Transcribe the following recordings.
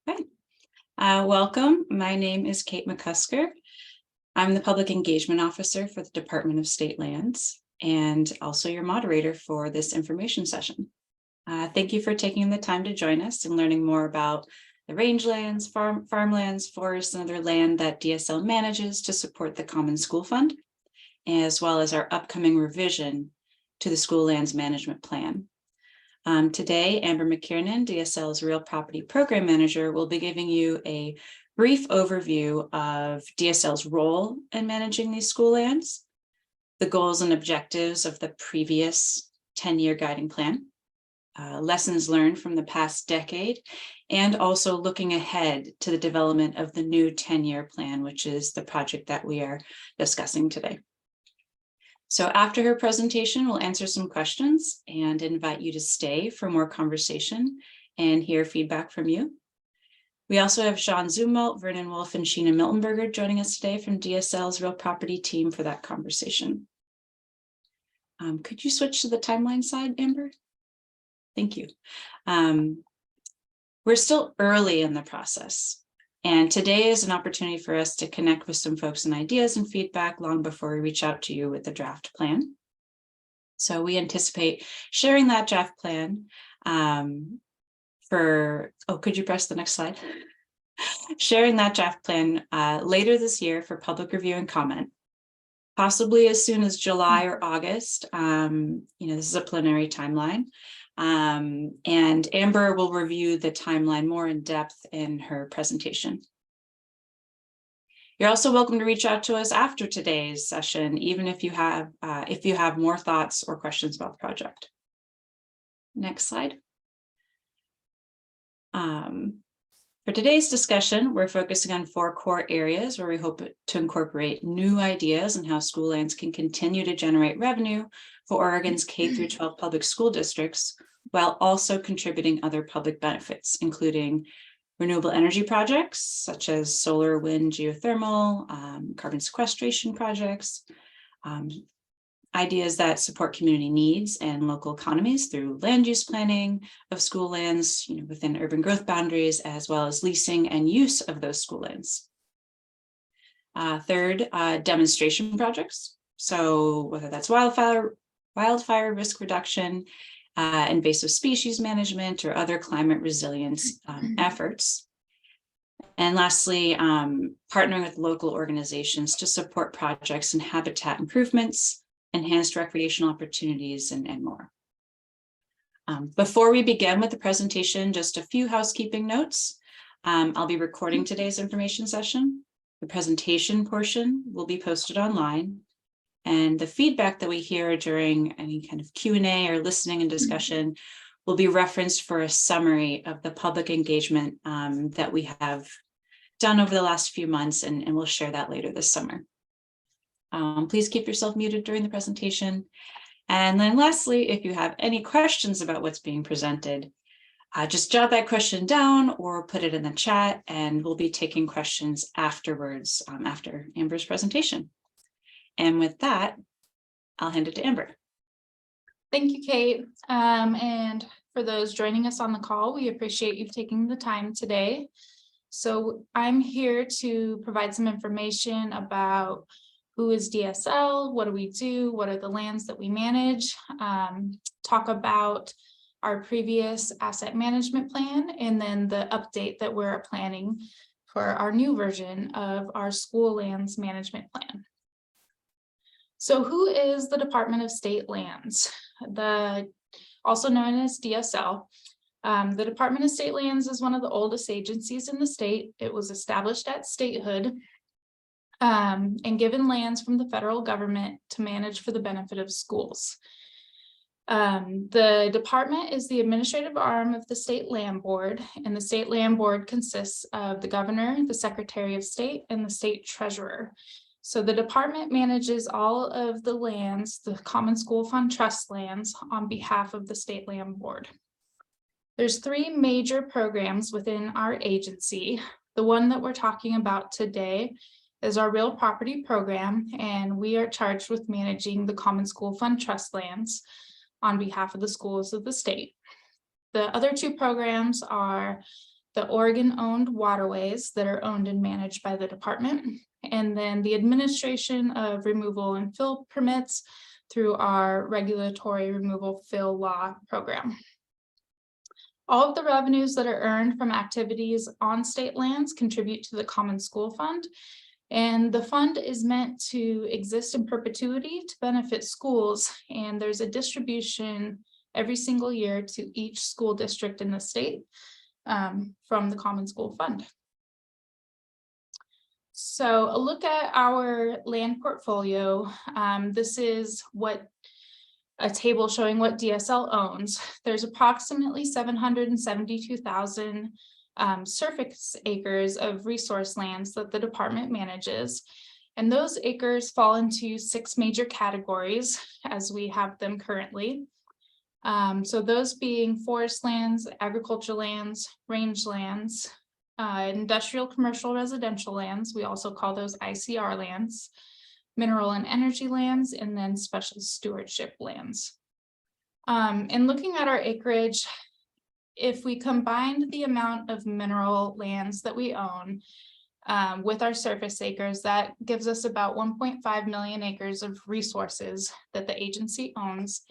Hi, welcome. My name is Kate McCusker. I'm the Public Engagement Officer for the Department of State Lands and also your moderator for this information session. Thank you for taking the time to join us and learning more about the rangelands, farmlands, forests, and other land that DSL manages to support the Common School Fund, as well as our upcoming revision to the School Lands Management Plan. Today, Amber McKiernan, DSL's Real Property Program Manager, will be giving you a brief overview of DSL's role in managing these school lands, the goals and objectives of the previous 10-year guiding plan, lessons learned from the past decade, and also looking ahead to the development of the new 10-year plan, which is the project that we are discussing today. So after her presentation, we'll answer some questions and invite you to stay for more conversation and hear feedback from you. We also have Sean Zumwalt, Vernon Wolf, and Sheena Miltenberger joining us today from DSL's Real Property team for that conversation. Could you switch to the timeline slide, Amber? Thank you. We're still early in the process, and today is an opportunity for us to connect with some folks and ideas and feedback long before we reach out to you with the draft plan. So we anticipate sharing that draft plan could you press the next slide? Sharing that draft plan later this year for public review and comment, possibly as soon as July or August. This is a preliminary timeline. And Amber will review the timeline more in depth in her presentation. You're also welcome to reach out to us after today's session, even if you have more thoughts or questions about the project. Next slide. For today's discussion, we're focusing on 4 core areas where we hope to incorporate new ideas on how school lands can continue to generate revenue for Oregon's K-12 public school districts, while also contributing other public benefits, including renewable energy projects such as solar, wind, geothermal, carbon sequestration projects, ideas that support community needs and local economies through land use planning of school lands within urban growth boundaries, as well as leasing and use of those school lands. Third, demonstration projects. So whether that's wildfire risk reduction, invasive species management, or other climate resilience efforts. And lastly, partnering with local organizations to support projects and habitat improvements, enhanced recreational opportunities, and more. Before we begin with the presentation, just a few housekeeping notes. I'll be recording today's information session. The presentation portion will be posted online, and the feedback that we hear during any kind of Q&A or listening and discussion will be referenced for a summary of the public engagement that we have done over the last few months, and we'll share that later this summer. Please keep yourself muted during the presentation. And then lastly, if you have any questions about what's being presented, just jot that question down or put it in the chat, and we'll be taking questions afterwards, after Amber's presentation. And with that, I'll hand it to Amber. Thank you, Kate. And for those joining us on the call, we appreciate you taking the time today. So I'm here to provide some information about who is DSL, what do we do, what are the lands that we manage, talk about our previous asset management plan, and then the update that we're planning for our new version of our school lands management plan. So who is the Department of State Lands, also known as DSL? The Department of State Lands is one of the oldest agencies in the state. It was established at statehood and given lands from the federal government to manage for the benefit of schools. The department is the administrative arm of the State Land Board, and the State Land Board consists of the governor, the Secretary of State, and the state treasurer. So the department manages all of the lands, the Common School Fund Trust lands, on behalf of the State Land Board. There's 3 major programs within our agency. The one that we're talking about today is our Real Property Program, and we are charged with managing the Common School Fund Trust lands on behalf of the schools of the state. The other 2 programs are the Oregon-owned waterways that are owned and managed by the department, and then the administration of removal and fill permits through our regulatory removal fill law program. All of the revenues that are earned from activities on state lands contribute to the Common School Fund. And the fund is meant to exist in perpetuity to benefit schools. And there's a distribution every single year to each school district in the state from the Common School Fund. So a look at our land portfolio. This is what a table showing what DSL owns. There's approximately 772,000 surface acres of resource lands that the department manages. And those acres fall into 6 major categories as we have them currently. So those being forest lands, agricultural lands, range lands, industrial, commercial, residential lands. We also call those ICR lands, mineral and energy lands, and then special stewardship lands. And looking at our acreage, if we combined the amount of mineral lands that we own with our surface acres, that gives us about 1.5 million acres of resources that the agency owns.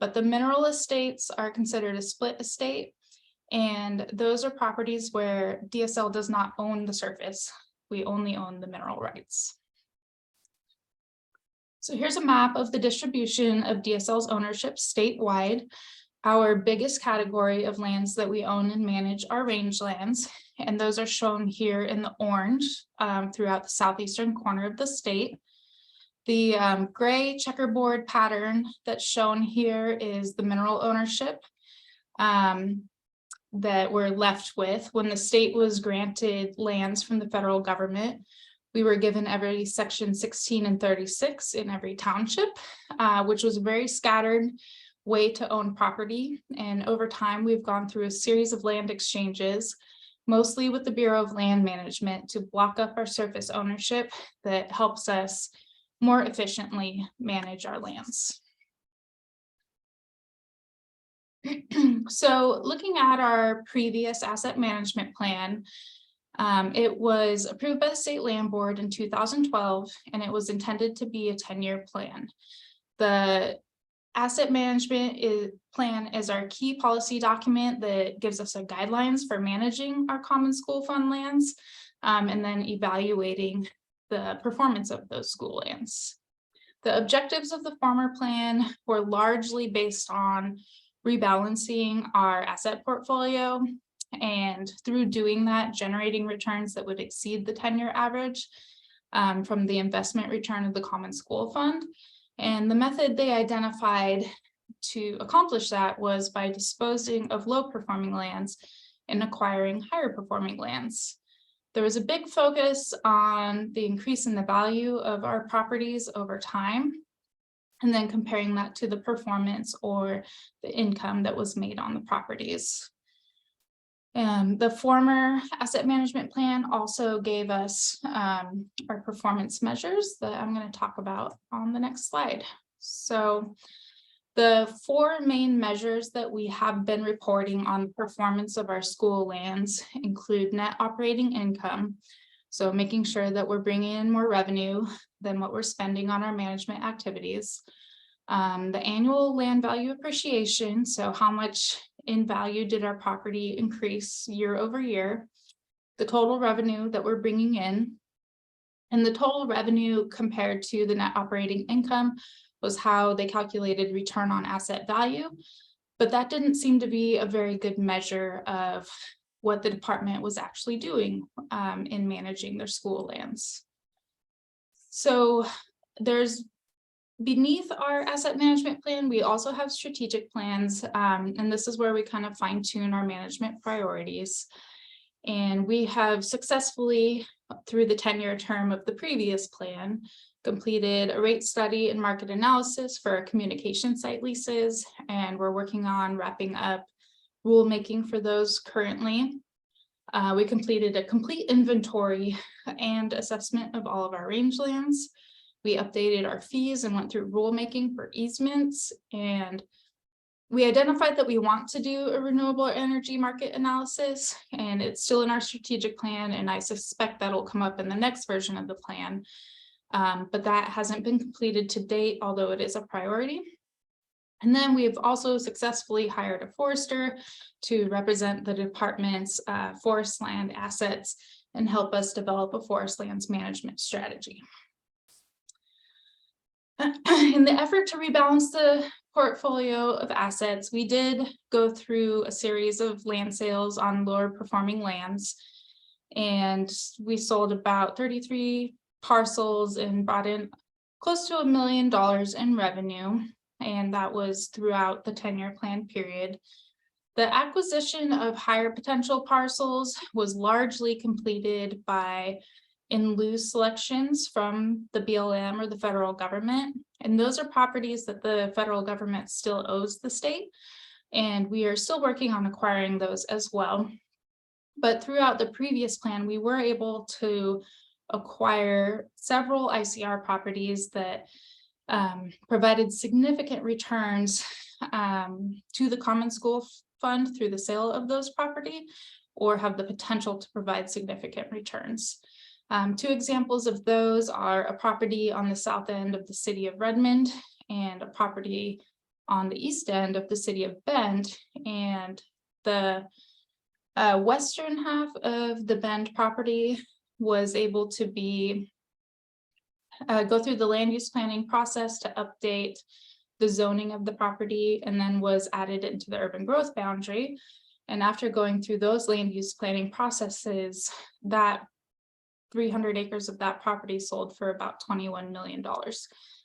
But the mineral estates are considered a split estate, and those are properties where DSL does not own the surface. We only own the mineral rights. So here's a map of the distribution of DSL's ownership statewide. Our biggest category of lands that we own and manage are rangelands, and those are shown here in the orange throughout the southeastern corner of the state. The gray checkerboard pattern that's shown here is the mineral ownership that we're left with. When the state was granted lands from the federal government, we were given every section 16 and 36 in every township, which was a very scattered way to own property. And over time, we've gone through a series of land exchanges, mostly with the Bureau of Land Management, to block up our surface ownership that helps us more efficiently manage our lands. So looking at our previous asset management plan, it was approved by the State Land Board in 2012, and it was intended to be a 10-year plan. The asset management plan is our key policy document that gives us our guidelines for managing our Common School Fund lands, and then evaluating the performance of those school lands. The objectives of the former plan were largely based on rebalancing our asset portfolio, and through doing that, generating returns that would exceed the 10-year average from the investment return of the Common School Fund. And the method they identified to accomplish that was by disposing of low-performing lands and acquiring higher-performing lands. There was a big focus on the increase in the value of our properties over time, and then comparing that to the performance or the income that was made on the properties. The former asset management plan also gave us our performance measures that I'm going to talk about on the next slide. So the 4 main measures that we have been reporting on the performance of our school lands include net operating income. So making sure that we're bringing in more revenue than what we're spending on our management activities. The annual land value appreciation, so how much in value did our property increase year over year, the total revenue that we're bringing in, and the total revenue compared to the net operating income was how they calculated return on asset value. But that didn't seem to be a very good measure of what the department was actually doing in managing their school lands. So there's beneath our asset management plan, we also have strategic plans, and this is where we kind of fine tune our management priorities. And we have successfully, through the 10-year term of the previous plan, completed a rate study and market analysis for our communication site leases, and we're working on wrapping up rulemaking for those currently. We completed a complete inventory and assessment of all of our rangelands. We updated our fees and went through rulemaking for easements, and We identified that we want to do a renewable energy market analysis, and it's still in our strategic plan, and I suspect that'll come up in the next version of the plan. But that hasn't been completed to date, although it is a priority. And then we've also successfully hired a forester to represent the department's forest land assets and help us develop a forest lands management strategy. In the effort to rebalance the portfolio of assets, we did go through a series of land sales on lower performing lands. And we sold about 33 parcels and brought in close to $1 million in revenue. And that was throughout the 10-year plan period. The acquisition of higher potential parcels was largely completed by in lieu selections from the BLM or the federal government. And those are properties that the federal government still owes the state. And we are still working on acquiring those as well. But throughout the previous plan, we were able to acquire several ICR properties that provided significant returns to the Common School Fund through the sale of those property, or have the potential to provide significant returns. Two examples of those are a property on the south end of the city of Redmond and a property on the east end of the city of Bend. And the western half of the Bend property was able to be go through the land use planning process to update the zoning of the property, and then was added into the urban growth boundary. And after going through those land use planning processes, that 300 acres of that property sold for about $21 million.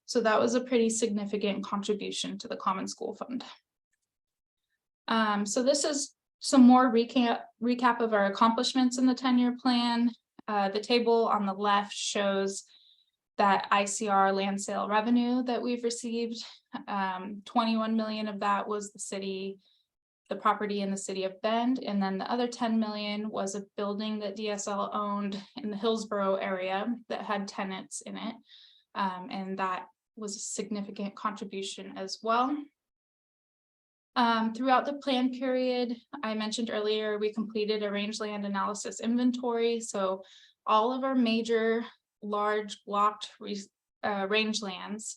So that was a pretty significant contribution to the Common School Fund. So this is some more recap of our accomplishments in the 10-year plan. The table on the left shows that ICR land sale revenue that we've received. 21 million of that was the property in the city of Bend, and then the other 10 million was a building that DSL owned in the Hillsborough area that had tenants in it, and that was a significant contribution as well. Throughout the plan period, I mentioned earlier, we completed a rangeland analysis inventory. So all of our major large blocked rangelands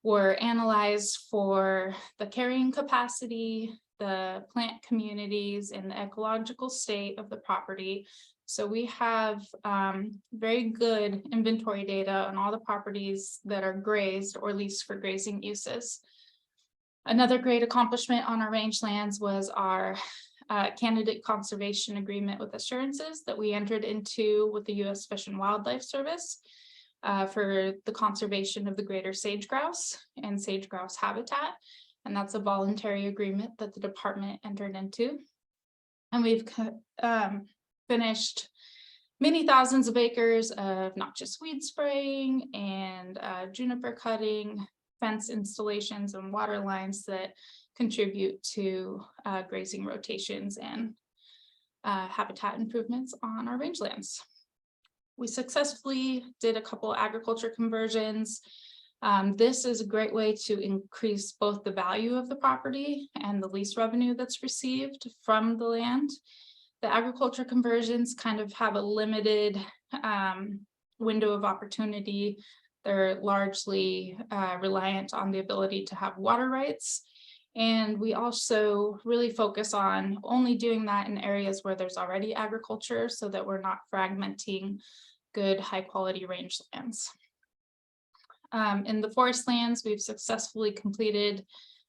were analyzed for the carrying capacity, the plant communities, and the ecological state of the property. So we have very good inventory data on all the properties that are grazed or leased for grazing uses. Another great accomplishment on our rangelands was our candidate conservation agreement with assurances that we entered into with the U.S. Fish and Wildlife Service for the conservation of the greater sage grouse and sage grouse habitat. And that's a voluntary agreement that the department entered into. And we've finished many thousands of acres of not just weed spraying and juniper cutting, fence installations, and water lines that contribute to grazing rotations and habitat improvements on our rangelands. We successfully did a couple agriculture conversions. This is a great way to increase both the value of the property and the lease revenue that's received from the land. The agriculture conversions kind of have a limited window of opportunity. They're largely reliant on the ability to have water rights. And we also really focus on only doing that in areas where there's already agriculture, so that we're not fragmenting good high quality rangelands. In the forest lands, we've successfully completed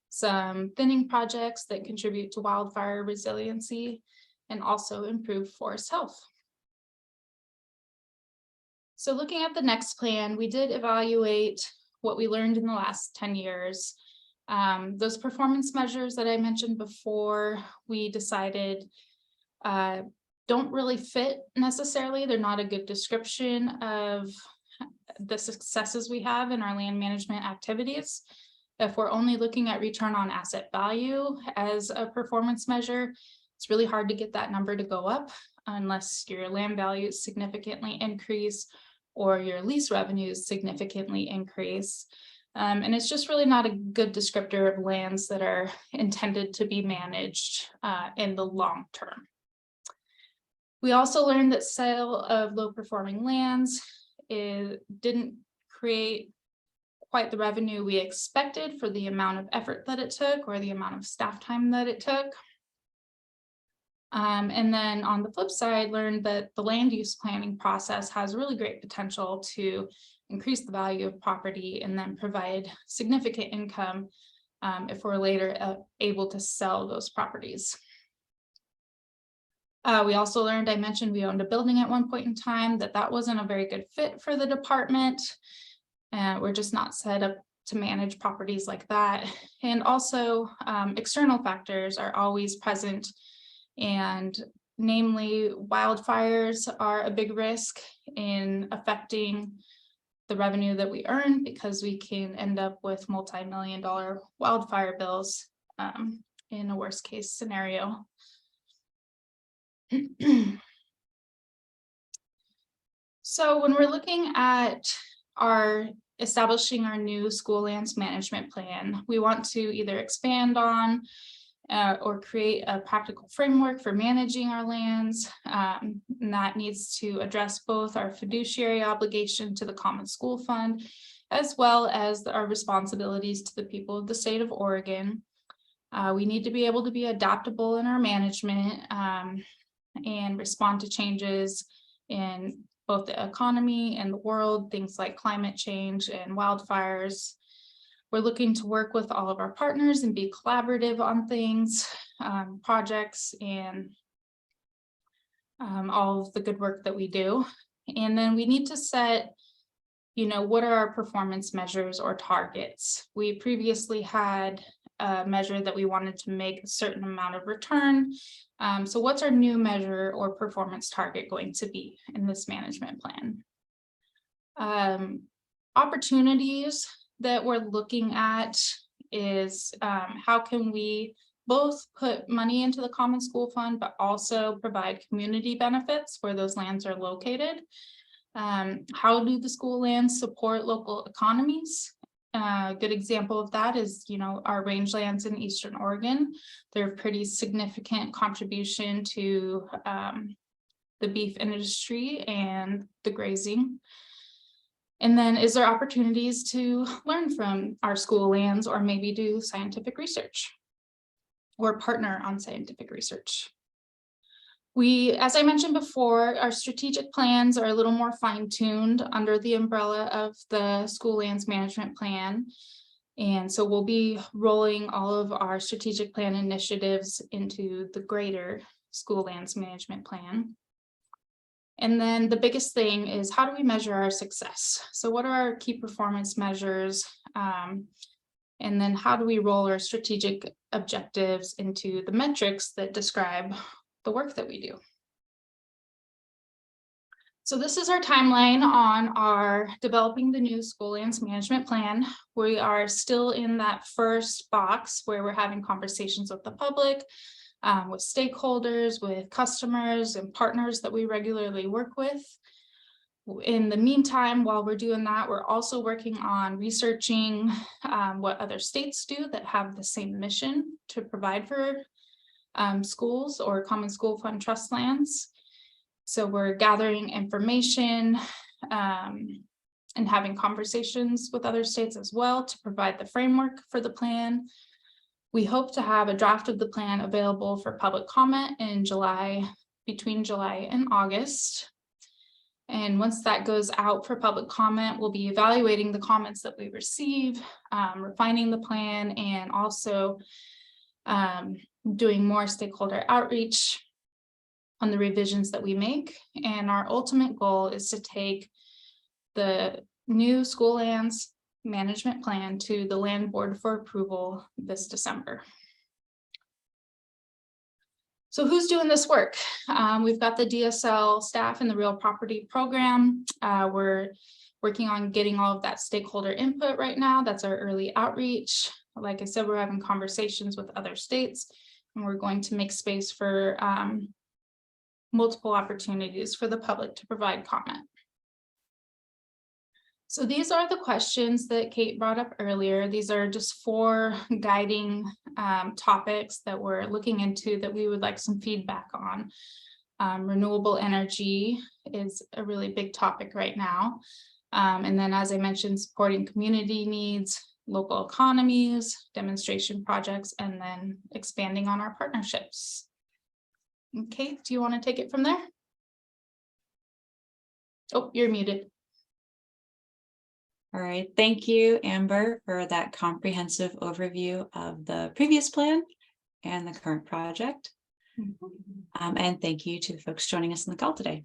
some thinning projects that contribute to wildfire resiliency and also improve forest health. So looking at the next plan, we did evaluate what we learned in the last 10 years. Those performance measures that I mentioned before, we decided don't really fit necessarily. They're not a good description of the successes we have in our land management activities. If we're only looking at return on asset value as a performance measure, it's really hard to get that number to go up unless your land values significantly increase or your lease revenues significantly increase. And it's just really not a good descriptor of lands that are intended to be managed in the long term. We also learned that sale of low performing lands didn't create quite the revenue we expected for the amount of effort that it took or the amount of staff time that it took. And then on the flip side, learned that the land use planning process has really great potential to increase the value of property and then provide significant income if we're later able to sell those properties. We also learned, I mentioned we owned a building at one point in time, that wasn't a very good fit for the department. We're just not set up to manage properties like that. And also external factors are always present, and namely wildfires are a big risk in affecting the revenue that we earn, because we can end up with multi-million-dollar wildfire bills in a worst case scenario. So when we're looking at establishing our new school lands management plan, we want to either expand on or create a practical framework for managing our lands. And that needs to address both our fiduciary obligation to the Common School Fund, as well as our responsibilities to the people of the state of Oregon. We need to be able to be adaptable in our management and respond to changes in both the economy and the world, things like climate change and wildfires. We're looking to work with all of our partners and be collaborative on things, projects, and all of the good work that we do. And then we need to set, what are our performance measures or targets? We previously had a measure that we wanted to make a certain amount of return. So what's our new measure or performance target going to be in this management plan? Opportunities that we're looking at is how can we both put money into the Common School Fund, but also provide community benefits where those lands are located? How do the school lands support local economies? A good example of that is, our rangelands in Eastern Oregon. They're a pretty significant contribution to the beef industry and the grazing. And then is there opportunities to learn from our school lands, or maybe do scientific research or partner on scientific research? As I mentioned before, our strategic plans are a little more fine-tuned under the umbrella of the school lands management plan. And so we'll be rolling all of our strategic plan initiatives into the greater school lands management plan. And then the biggest thing is, how do we measure our success? So what are our key performance measures? And then how do we roll our strategic objectives into the metrics that describe the work that we do? So this is our timeline on our developing the new school lands management plan. We are still in that first box where we're having conversations with the public, with stakeholders, with customers and partners that we regularly work with. In the meantime, while we're doing that, we're also working on researching what other states do that have the same mission to provide for schools or Common School Fund trust lands. So we're gathering information and having conversations with other states as well to provide the framework for the plan. We hope to have a draft of the plan available for public comment in between July and August. And once that goes out for public comment, we'll be evaluating the comments that we receive, refining the plan, and also doing more stakeholder outreach on the revisions that we make. And our ultimate goal is to take the new school lands management plan to the land board for approval this December. So who's doing this work? We've got the DSL staff in the real property program. We're working on getting all of that stakeholder input right now. That's our early outreach. Like I said, we're having conversations with other states, and we're going to make space for multiple opportunities for the public to provide comment. So these are the questions that Kate brought up earlier. These are just 4 guiding topics that we're looking into that we would like some feedback on. Renewable energy is a really big topic right now. And then, as I mentioned, supporting community needs, local economies, demonstration projects, and then expanding on our partnerships. Okay, do you want to take it from there? Oh, you're muted. All right, thank you, Amber, for that comprehensive overview of the previous plan and the current project. And thank you to the folks joining us on the call today.